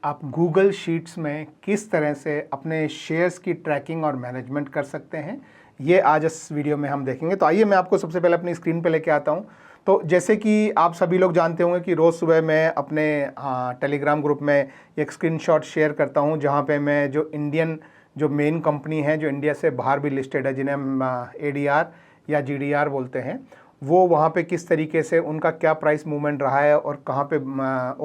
आप Google sheets में किस तरह से अपने शेयर्स की ट्रैकिंग और मैनेजमेंट कर सकते हैं, ये आज इस वीडियो में हम देखेंगे। तो आइए मैं आपको सबसे पहले अपनी स्क्रीन पे लेके आता हूँ। तो जैसे कि आप सभी लोग जानते होंगे कि रोज़ सुबह मैं अपने टेलीग्राम ग्रुप में एक स्क्रीनशॉट शेयर करता हूँ, जहाँ पे मैं जो मेन कंपनी है जो इंडिया से बाहर भी लिस्टेड है, जिन्हें हम ADR या GDR बोलते हैं, वो वहाँ पे किस तरीके से उनका क्या प्राइस मूवमेंट रहा है और कहाँ पे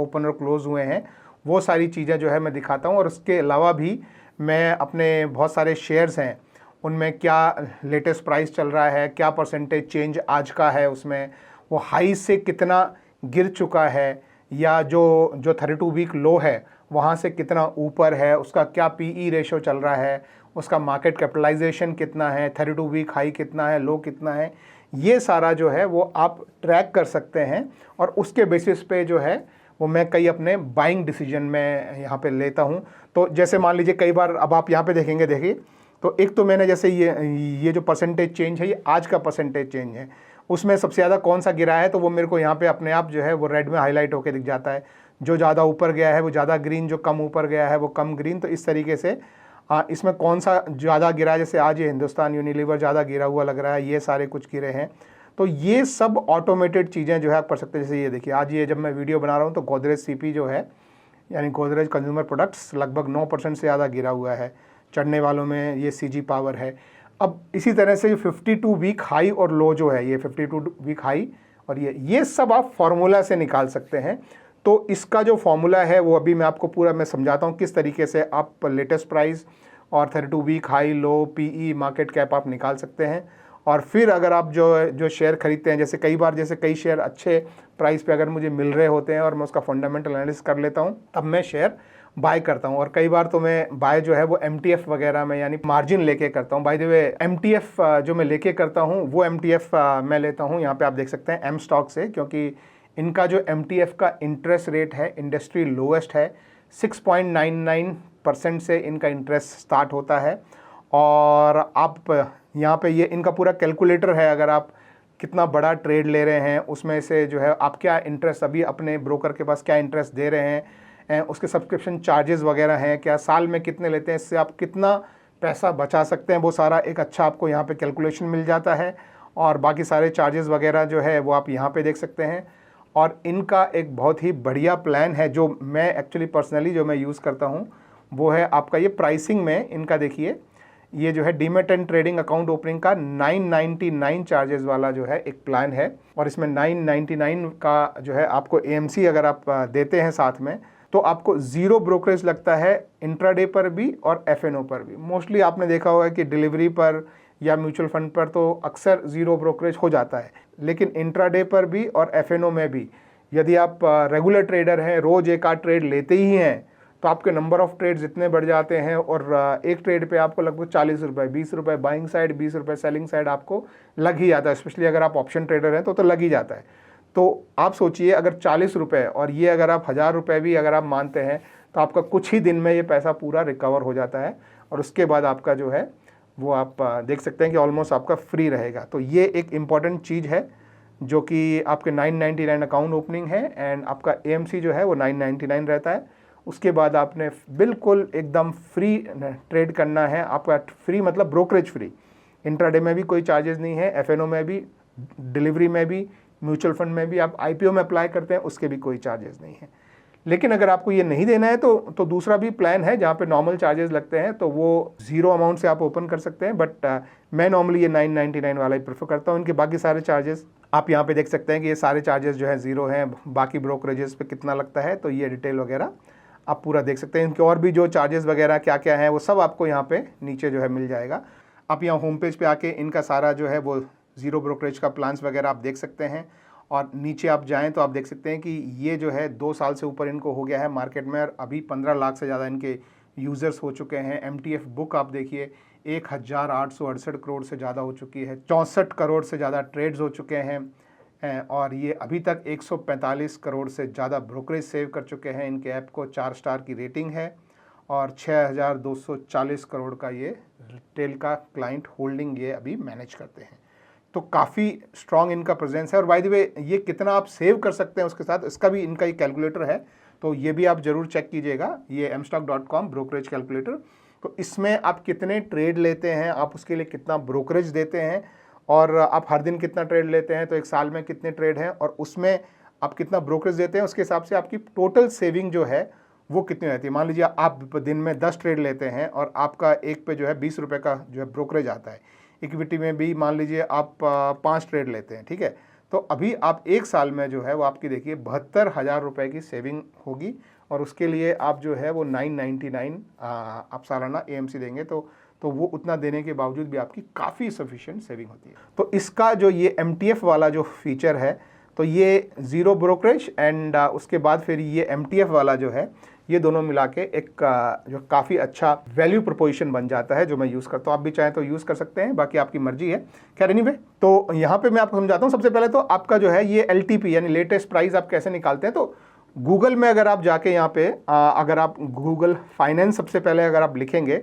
ओपन और क्लोज़ हुए हैं, वो सारी चीज़ें जो है मैं दिखाता हूँ। और उसके अलावा भी मैं अपने बहुत सारे शेयर्स हैं उनमें क्या लेटेस्ट प्राइस चल रहा है, क्या परसेंटेज चेंज आज का है, उसमें वो हाई से कितना गिर चुका है, या जो 32 वीक लो है वहाँ से कितना ऊपर है, उसका क्या PE रेशो चल रहा है, उसका मार्केट कैपिटलाइजेशन कितना है, 32 वीक हाई कितना है, लो कितना है, ये सारा जो है वो आप ट्रैक कर सकते हैं। और उसके बेसिस पे जो है वो मैं कई अपने बाइंग डिसीजन में यहाँ पे लेता हूँ। तो जैसे मान लीजिए कई बार अब आप यहाँ पे देखेंगे, देखिए तो एक तो मैंने जैसे ये जो परसेंटेज चेंज है, ये आज का परसेंटेज चेंज है, उसमें सबसे ज़्यादा कौन सा गिरा है, तो वो मेरे को यहाँ पे अपने आप जो है वो रेड में हाईलाइट होकर दिख जाता है। जो ज़्यादा ऊपर गया है वो ज़्यादा ग्रीन, जो कम ऊपर गया है वो कम ग्रीन। तो इस तरीके से इसमें कौन सा ज़्यादा गिरा है, जैसे आज ये हिंदुस्तान यूनिलीवर ज़्यादा गिरा हुआ लग रहा है, ये सारे कुछ गिरे हैं। तो ये सब ऑटोमेटेड चीज़ें जो है आप कर सकते हैं। जैसे ये देखिए, आज ये जब मैं वीडियो बना रहा हूँ तो गोदरेज CP जो है, यानी गोदरेज कंज्यूमर प्रोडक्ट्स, लगभग 9% से ज़्यादा गिरा हुआ है। चढ़ने वालों में ये CG पावर है। अब इसी तरह से 52 वीक हाई और लो जो है, ये 52 वीक हाई और ये सब आप फार्मूला से निकाल सकते हैं। तो इसका जो फार्मूला है वो अभी मैं आपको पूरा मैं समझाता हूँ किस तरीके से आप लेटेस्ट प्राइस और 32 वीक हाई, लो, PE, मार्केट कैप आप निकाल सकते हैं। और फिर अगर आप जो शेयर खरीदते हैं, जैसे कई बार जैसे कई शेयर अच्छे प्राइस पे अगर मुझे मिल रहे होते हैं और मैं उसका फंडामेंटल एनालिसिस कर लेता हूँ, तब मैं शेयर बाय करता हूँ। और कई बार तो मैं बाय जो है वो MTF वगैरह में, यानी मार्जिन लेके करता हूँ। बाय द वे MTF जो मैं लेके करता हूँ वो MTF मैं लेता हूँ, यहाँ पे आप देख सकते हैं M स्टॉक से, क्योंकि इनका जो MTF का इंटरेस्ट रेट है इंडस्ट्री लोएस्ट है। 6.99% से इनका इंटरेस्ट स्टार्ट होता है। और आप यहाँ पे ये इनका पूरा कैलकुलेटर है, अगर आप कितना बड़ा ट्रेड ले रहे हैं उसमें से जो है आप क्या इंटरेस्ट अभी अपने ब्रोकर के पास क्या इंटरेस्ट दे रहे हैं, उसके सब्सक्रिप्शन चार्जेस वगैरह हैं क्या, साल में कितने लेते हैं, इससे आप कितना पैसा बचा सकते हैं, वो सारा एक अच्छा आपको यहाँ पे कैलकुलेशन मिल जाता है। और बाकी सारे चार्जेस वगैरह जो है वो आप यहाँ पे देख सकते हैं। और इनका एक बहुत ही बढ़िया प्लान है जो मैं एक्चुअली पर्सनली जो मैं यूज़ करता हूँ, वो है आपका ये प्राइसिंग में इनका देखिए, ये जो है demat and trading account opening का 999 चार्जेस वाला जो है एक प्लान है। और इसमें 999 का जो है आपको AMC अगर आप देते हैं साथ में, तो आपको 0 ब्रोकरेज लगता है इंट्राडे पर भी और FNO पर भी। मोस्टली आपने देखा होगा कि डिलीवरी पर या म्यूचुअल फंड पर तो अक्सर 0 ब्रोकरेज हो जाता है, लेकिन इंट्राडे पर भी और FNO में भी यदि आप रेगुलर ट्रेडर हैं, रोज़ एक आध ट्रेड लेते ही हैं, तो आपके नंबर ऑफ़ ट्रेड्स इतने बढ़ जाते हैं। और एक ट्रेड पे आपको लगभग 40 रुपये, 20 रुपये बाइंग साइड, 20 रुपये सेलिंग साइड आपको लग ही जाता है। स्पेशली अगर आप ऑप्शन ट्रेडर हैं तो लग ही जाता है। तो आप सोचिए, अगर 40 रुपये और ये अगर आप 1000 रुपये भी अगर आप मानते हैं, तो आपका कुछ ही दिन में ये पैसा पूरा रिकवर हो जाता है। और उसके बाद आपका जो है वो आप देख सकते हैं कि ऑलमोस्ट आपका फ्री रहेगा। तो ये एक इम्पॉर्टेंट चीज़ है जो कि आपके 999 अकाउंट ओपनिंग है, एंड आपका AMC जो है वो 999 रहता है। उसके बाद आपने बिल्कुल एकदम फ्री ट्रेड करना है। आपका फ्री मतलब ब्रोकरेज फ्री, इंट्राडे में भी कोई चार्जेस नहीं है, FNO में भी, डिलीवरी में भी, म्यूचुअल फंड में भी, आप IPO में अप्लाई करते हैं उसके भी कोई चार्जेस नहीं है। लेकिन अगर आपको ये नहीं देना है तो दूसरा भी प्लान है जहाँ पे नॉर्मल चार्जेस लगते हैं, तो वो 0 अमाउंट से आप ओपन कर सकते हैं। बट मैं नॉर्मली ये 999 वाला ही प्रेफर करता हूँ। इनके बाकी सारे चार्जेस आप यहाँ पे देख सकते हैं कि ये सारे चार्जेस जो है 0 हैं। बाकी ब्रोकरेजेस पे कितना लगता है, तो ये डिटेल वगैरह आप पूरा देख सकते हैं। इनके और भी जो चार्जेस वगैरह क्या क्या हैं वो सब आपको यहाँ पे नीचे जो है मिल जाएगा। आप यहाँ होम पेज पे आके इनका सारा जो है वो 0 ब्रोकरेज का प्लान्स वगैरह आप देख सकते हैं। और नीचे आप जाएं तो आप देख सकते हैं कि ये जो है 2 साल से ऊपर इनको हो गया है मार्केट में, और अभी 15 लाख से ज़्यादा इनके यूज़र्स हो चुके हैं। MTF बुक आप देखिए 1868 करोड़ से ज़्यादा हो चुकी है, 64 करोड़ से ज़्यादा ट्रेड्स हो चुके हैं। और ये अभी तक 145 करोड़ से ज़्यादा ब्रोकरेज सेव कर चुके हैं। इनके ऐप को 4 स्टार की रेटिंग है और 6240 करोड़ का ये रिटेल का क्लाइंट होल्डिंग ये अभी मैनेज करते हैं। तो काफ़ी स्ट्रॉन्ग इनका प्रेजेंस है। और बाय द वे ये कितना आप सेव कर सकते हैं उसके साथ, इसका भी इनका एक कैलकुलेटर है। तो ये भी आप ज़रूर चेक कीजिएगा, ये mstock.com ब्रोकरेज कैलकुलेटर। तो इसमें आप कितने ट्रेड लेते हैं, आप उसके लिए कितना ब्रोकरेज देते हैं, और आप हर दिन कितना ट्रेड लेते हैं, तो एक साल में कितने ट्रेड हैं, और उसमें आप कितना ब्रोकरेज देते हैं, उसके हिसाब से आपकी टोटल सेविंग जो है वो कितनी रहती है। मान लीजिए आप दिन में 10 ट्रेड लेते हैं और आपका एक पे जो है 20 रुपये का जो है ब्रोकरेज आता है। इक्विटी में भी मान लीजिए आप 5 ट्रेड लेते हैं, ठीक है, तो अभी आप एक साल में जो है वो आपकी देखिए 72,000 रुपये की सेविंग होगी, और उसके लिए आप जो है वो 999 आप सालाना AMC देंगे, तो वो उतना देने के बावजूद भी आपकी काफ़ी सफिशिएंट सेविंग होती है। तो इसका जो ये MTF वाला जो फीचर है, तो ये ज़ीरो ब्रोकरेज एंड उसके बाद फिर ये MTF वाला जो है, ये दोनों मिला के एक जो काफ़ी अच्छा वैल्यू प्रोपोजिशन बन जाता है, जो मैं यूज़ करता हूँ। आप भी चाहें तो यूज़ कर सकते हैं, बाकी आपकी मर्जी है। खैर एनीवे, तो यहाँ पे मैं आपको समझाता हूँ। सबसे पहले तो आपका जो है ये LTP यानी लेटेस्ट प्राइस आप कैसे निकालते हैं। तो गूगल में अगर आप जाके यहाँ पे अगर आप गूगल फाइनेंस सबसे पहले अगर आप लिखेंगे,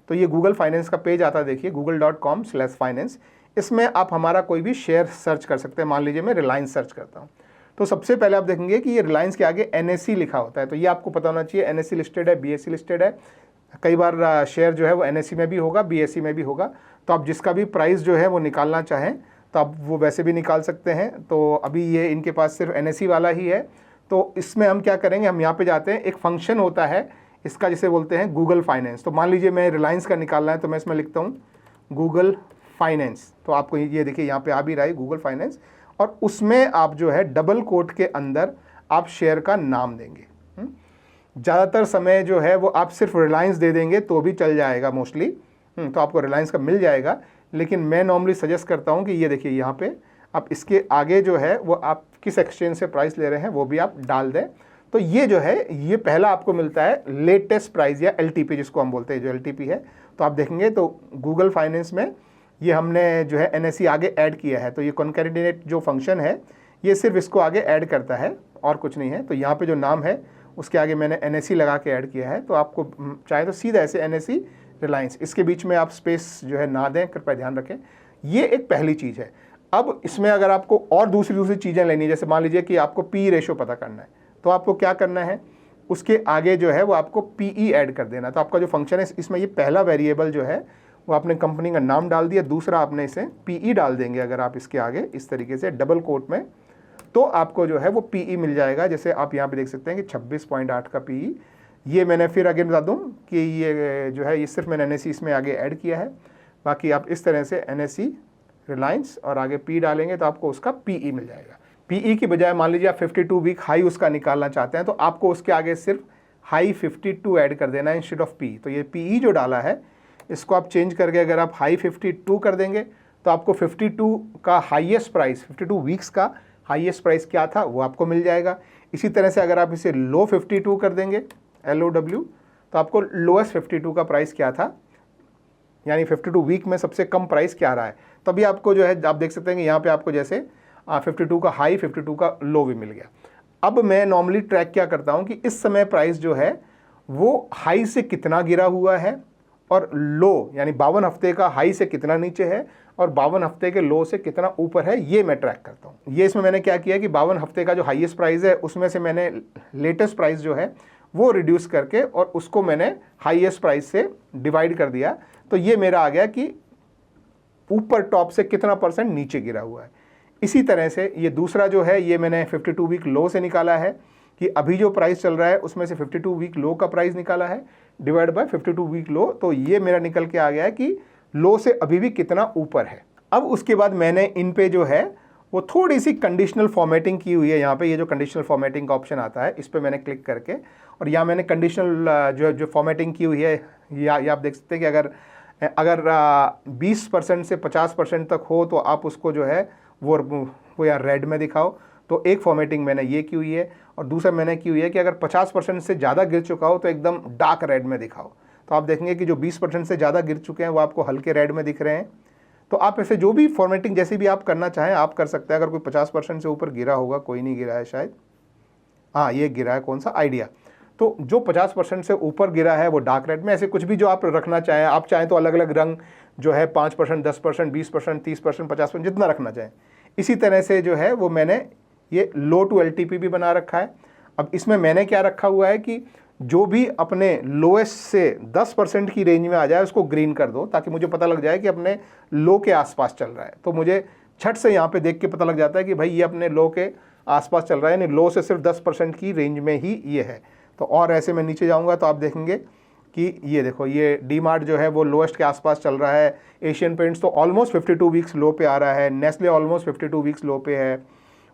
तो ये गूगल फाइनेंस का पेज आता है, देखिए google.com/finance। इसमें आप हमारा कोई भी शेयर सर्च कर सकते हैं। मान लीजिए मैं रिलायंस सर्च करता हूँ, तो सबसे पहले आप देखेंगे कि ये रिलायंस के आगे NSE लिखा होता है। तो ये आपको पता होना चाहिए, NSE लिस्टेड है, BSE लिस्टेड है। कई बार शेयर जो है वो NSE में भी होगा, BSE में भी होगा। तो आप जिसका भी प्राइस जो है वो निकालना चाहें तो आप वो वैसे भी निकाल सकते हैं। तो अभी ये इनके पास सिर्फ NSE वाला ही है। तो इसमें हम क्या करेंगे, हम यहाँ पे जाते हैं, एक फंक्शन होता है इसका जिसे बोलते हैं गूगल फाइनेंस। तो मान लीजिए मैं रिलायंस का निकालना है, तो मैं इसमें लिखता हूँ गूगल फाइनेंस। तो आपको ये देखिए यहाँ पे आ भी रहा है गूगल फाइनेंस, और उसमें आप जो है डबल कोट के अंदर आप शेयर का नाम देंगे। ज़्यादातर समय जो है वो आप सिर्फ रिलायंस दे देंगे तो भी चल जाएगा मोस्टली, तो आपको रिलायंस का मिल जाएगा। लेकिन मैं नॉर्मली सजेस्ट करता हूँ कि ये देखिए यहाँ पे आप इसके आगे जो है वो आप किस एक्सचेंज से प्राइस ले रहे हैं वो भी आप डाल दें। तो ये जो है ये पहला आपको मिलता है लेटेस्ट प्राइस या LTP जिसको हम बोलते हैं, जो LTP है। तो आप देखेंगे तो गूगल फाइनेंस में ये हमने जो है NSE आगे ऐड किया है। तो ये कॉन्कैटिनेट जो फंक्शन है ये सिर्फ इसको आगे ऐड करता है और कुछ नहीं है। तो यहाँ पे जो नाम है उसके आगे मैंने NSE लगा के ऐड किया है। तो आपको चाहे तो सीधा ऐसे NSE रिलायंस, इसके बीच में आप स्पेस जो है ना दें, कृपया ध्यान रखें। ये एक पहली चीज़ है। अब इसमें अगर आपको और दूसरी चीज़ें लेनी है, जैसे मान लीजिए कि आपको PE रेशो पता करना है, तो आपको क्या करना है, उसके आगे जो है वो आपको PE ऐड कर देना। तो आपका जो फंक्शन है इसमें ये पहला वेरिएबल जो है वो आपने कंपनी का नाम डाल दिया, दूसरा आपने इसे PE डाल देंगे अगर आप इसके आगे इस तरीके से डबल कोट में, तो आपको जो है वो PE मिल जाएगा। जैसे आप यहाँ पे देख सकते हैं कि 26.8 का PE। ये मैंने फिर आगे बता दूँ कि ये जो है ये सिर्फ मैंने NSE इसमें आगे ऐड किया है। बाकी आप इस तरह से NSE रिलायंस और आगे P डालेंगे तो आपको उसका PE मिल जाएगा। PE की बजाय मान लीजिए आप 52 वीक हाई उसका निकालना चाहते हैं, तो आपको उसके आगे सिर्फ हाई 52 ऐड कर देना है इंस्टेड ऑफ P। तो ये PE जो डाला है इसको आप चेंज करके अगर आप हाई 52 कर देंगे तो आपको 52 का हाईएस्ट प्राइस, 52 वीक्स का हाईएस्ट प्राइस क्या था वो आपको मिल जाएगा। इसी तरह से अगर आप इसे लो 52 कर देंगे, LOW, तो आपको लोएस्ट 52 का प्राइस क्या था, यानी 52 वीक में सबसे कम प्राइस क्या रहा है। तभी आपको जो है आप देख सकते हैं कि यहाँ पे आपको जैसे 52 का हाई 52 का लो भी मिल गया। अब मैं नॉर्मली ट्रैक क्या करता हूँ कि इस समय प्राइस जो है वो हाई से कितना गिरा हुआ है और लो यानी 52 हफ्ते का हाई से कितना नीचे है और 52 हफ्ते के लो से कितना ऊपर है, ये मैं ट्रैक करता हूँ। ये इसमें मैंने क्या किया कि 52 हफ्ते का जो हाईएस्ट प्राइस है उसमें से मैंने लेटेस्ट प्राइस जो है वो रिड्यूस करके और उसको मैंने हाईएस्ट प्राइस से डिवाइड कर दिया। तो ये मेरा आ गया कि ऊपर टॉप से कितना % नीचे गिरा हुआ है। इसी तरह से ये दूसरा जो है ये मैंने 52 वीक लो से निकाला है कि अभी जो प्राइस चल रहा है उसमें से 52 वीक लो का प्राइस निकाला है डिवाइड बाय 52 वीक लो। तो ये मेरा निकल के आ गया है कि लो से अभी भी कितना ऊपर है। अब उसके बाद मैंने इन पे जो है वो थोड़ी सी कंडीशनल फॉर्मेटिंग की हुई है। यहाँ पे ये जो कंडीशनल फॉर्मेटिंग का ऑप्शन आता है इस पर मैंने क्लिक करके और यहाँ मैंने कंडीशनल जो फॉर्मेटिंग की हुई है या आप देख सकते हैं कि अगर 20% से 50% तक हो तो आप उसको जो है वो या रेड में दिखाओ। तो एक फॉर्मेटिंग मैंने ये की हुई है और दूसरा मैंने की हुई है कि अगर 50% से ज़्यादा गिर चुका हो तो एकदम डार्क रेड में दिखाओ। तो आप देखेंगे कि जो 20% से ज़्यादा गिर चुके हैं वो आपको हल्के रेड में दिख रहे हैं। तो आप ऐसे जो भी फॉर्मेटिंग जैसी भी आप करना चाहें आप कर सकते हैं। अगर कोई 50% से ऊपर गिरा होगा, कोई नहीं गिरा है शायद, हाँ ये गिरा है, कौन सा आइडिया। तो जो 50% से ऊपर गिरा है वो डार्क रेड में। ऐसे कुछ भी जो आप रखना चाहें, आप चाहें तो अलग अलग रंग जो है 5%, 10%, 20%, 30%, 50% जितना रखना चाहें। इसी तरह से जो है वो मैंने ये लो टू LTP भी बना रखा है। अब इसमें मैंने क्या रखा हुआ है कि जो भी अपने लोएस्ट से 10% की रेंज में आ जाए उसको ग्रीन कर दो, ताकि मुझे पता लग जाए कि अपने लो के आसपास चल रहा है। तो मुझे छट से यहाँ पे देख के पता लग जाता है कि भाई ये अपने लो के आसपास चल रहा है, यानी लो से सिर्फ 10% की रेंज में ही ये है। तो और ऐसे मैं नीचे जाऊँगा तो आप देखेंगे कि ये देखो, ये डी मार्ट जो है वो लोएस्ट के आसपास चल रहा है। एशियन पेंट्स तो ऑलमोस्ट 52 वीक्स लो पे आ रहा है। नेस्ले ऑलमोस्ट 52 वीक्स लो पे है।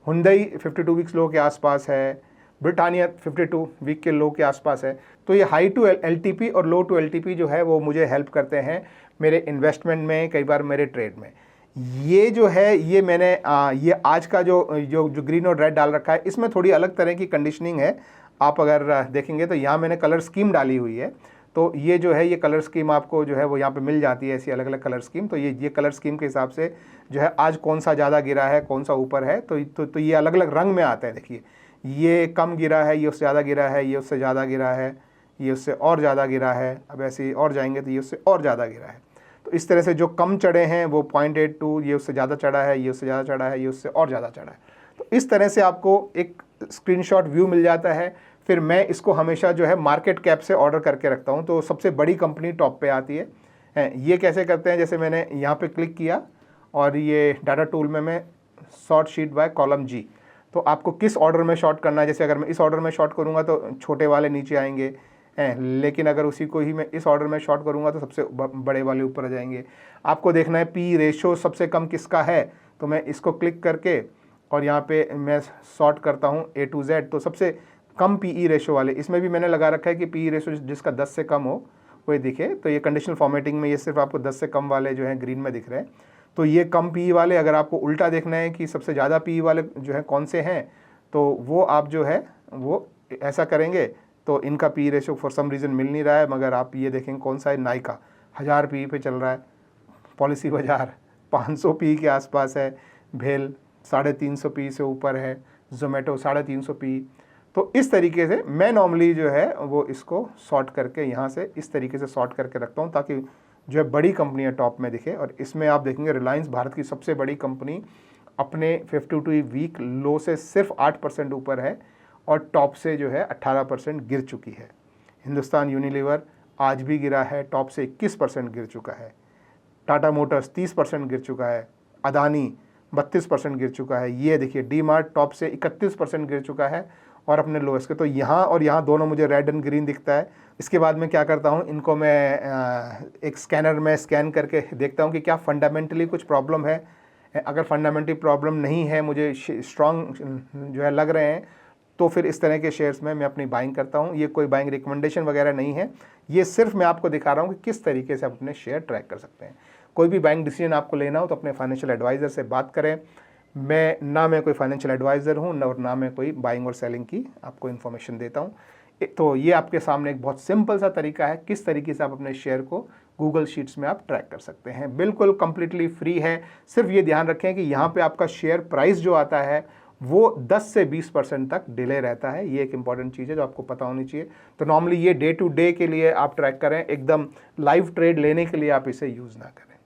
हुंडई 52 वीक्स लो के आसपास है। ब्रिटानिया 52 वीक के लो के आसपास है। तो ये हाई टू एलटीपी और लो टू एलटीपी जो है वो मुझे हेल्प करते हैं मेरे इन्वेस्टमेंट में, कई बार मेरे ट्रेड में। ये जो है ये मैंने ये आज का जो ग्रीन और रेड डाल रखा है, इसमें थोड़ी अलग तरह की कंडीशनिंग है। आप अगर देखेंगे तो यहाँ मैंने कलर स्कीम डाली हुई है। तो ये जो है ये कलर स्कीम आपको जो है वो यहाँ पे मिल जाती है, ऐसी अलग अलग कलर स्कीम। तो ये कलर स्कीम के हिसाब से जो है आज कौन सा ज़्यादा गिरा है, कौन सा ऊपर है, तो ये अलग अलग रंग में आता है। देखिए, ये कम गिरा है, ये उससे ज़्यादा गिरा है, ये उससे ज़्यादा गिरा है, ये उससे और ज़्यादा गिरा है। अब ऐसे ही और जाएंगे तो ये उससे और ज़्यादा गिरा है। तो इस तरह से जो कम चढ़े हैं वो 0.82, ये उससे ज़्यादा चढ़ा है, ये उससे ज़्यादा चढ़ा है, ये उससे और ज़्यादा चढ़ा है। तो इस तरह से आपको एक स्क्रीनशॉट व्यू मिल जाता है। फिर मैं इसको हमेशा जो है मार्केट कैप से ऑर्डर करके रखता हूँ, तो सबसे बड़ी कंपनी टॉप पे आती है। ये कैसे करते हैं, जैसे मैंने यहाँ पे क्लिक किया और ये डाटा टूल में मैं शॉर्ट शीट बाय कॉलम जी, तो आपको किस ऑर्डर में शॉर्ट करना है। जैसे अगर मैं इस ऑर्डर में शॉर्ट करूँगा तो छोटे वाले नीचे आएंगे, लेकिन अगर उसी को ही मैं इस ऑर्डर में शॉर्ट करूँगा तो सबसे बड़े वाले ऊपर आ जाएंगे। आपको देखना है पी रेशो सबसे कम किसका है, तो मैं इसको क्लिक करके और यहाँ पे मैं शॉर्ट करता हूँ A to Z, तो सबसे कम पीई रेशो वाले। इसमें भी मैंने लगा रखा है कि पीई रेशो जिसका 10 से कम हो वो दिखे। तो ये कंडीशनल फॉर्मेटिंग में ये सिर्फ आपको 10 से कम वाले जो हैं ग्रीन में दिख रहे हैं। तो ये कम पीई वाले, अगर आपको उल्टा देखना है कि सबसे ज़्यादा पीई वाले जो है कौन से हैं, तो वो आप जो है वो ऐसा करेंगे तो इनका P ratio for some reason मिल नहीं रहा है। मगर आप ये देखेंगे कौन सा है, नाइका 1000 पी पे चल रहा है, पॉलिसी बाजार 500 पी के आसपास है, भेल 350 पी से ऊपर है, जोमेटो 350 पी। तो इस तरीके से मैं नॉर्मली जो है वो इसको सॉर्ट करके यहाँ से इस तरीके से सॉर्ट करके रखता हूँ, ताकि जो है बड़ी कंपनियाँ टॉप में दिखे। और इसमें आप देखेंगे रिलायंस भारत की सबसे बड़ी कंपनी अपने 52 वीक लो से सिर्फ 8% ऊपर है और टॉप से जो है 18% गिर चुकी है। हिंदुस्तान यूनिलीवर आज भी गिरा है, टॉप से 21% गिर चुका है। टाटा मोटर्स 30% गिर चुका है। अदानी 32% गिर चुका है। ये देखिए डी मार्ट टॉप से 31% गिर चुका है और अपने लोएस्ट के। तो यहाँ और यहाँ दोनों मुझे रेड एंड ग्रीन दिखता है। इसके बाद मैं क्या करता हूँ, इनको मैं एक स्कैनर में स्कैन करके देखता हूँ कि क्या फंडामेंटली कुछ प्रॉब्लम है। अगर फंडामेंटली प्रॉब्लम नहीं है, मुझे स्ट्रॉन्ग जो है लग रहे हैं, तो फिर इस तरह के शेयर्स में मैं अपनी बाइंग करता हूँ। ये कोई बाइंग रिकमेंडेशन वगैरह नहीं है, ये सिर्फ मैं आपको दिखा रहा हूँ कि किस तरीके से आप अपने शेयर ट्रैक कर सकते हैं। कोई भी बाइंग डिसीजन आपको लेना हो तो अपने फाइनेंशियल एडवाइज़र से बात करें। मैं कोई फाइनेंशियल एडवाइज़र हूँ और ना मैं कोई बाइंग और सेलिंग की आपको इन्फॉर्मेशन देता हूँ। तो ये आपके सामने एक बहुत सिंपल सा तरीका है किस तरीके से आप अपने शेयर को गूगल शीट्स में आप ट्रैक कर सकते हैं। बिल्कुल कंप्लीटली फ्री है। सिर्फ ये ध्यान रखें कि यहाँ पे आपका शेयर प्राइस जो आता है वो 10 से 20% तक डिले रहता है। ये एक इंपॉर्टेंट चीज़ है जो आपको पता होनी चाहिए। तो नॉर्मली ये डे टू डे के लिए आप ट्रैक करें, एकदम लाइव ट्रेड लेने के लिए आप इसे यूज़ ना करें।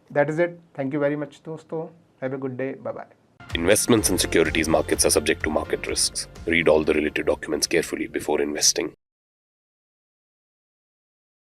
That is it. Thank you very much दोस्तों। Have a good day. Bye bye. Investments in securities markets are subject to market risks. Read all the related documents carefully before investing.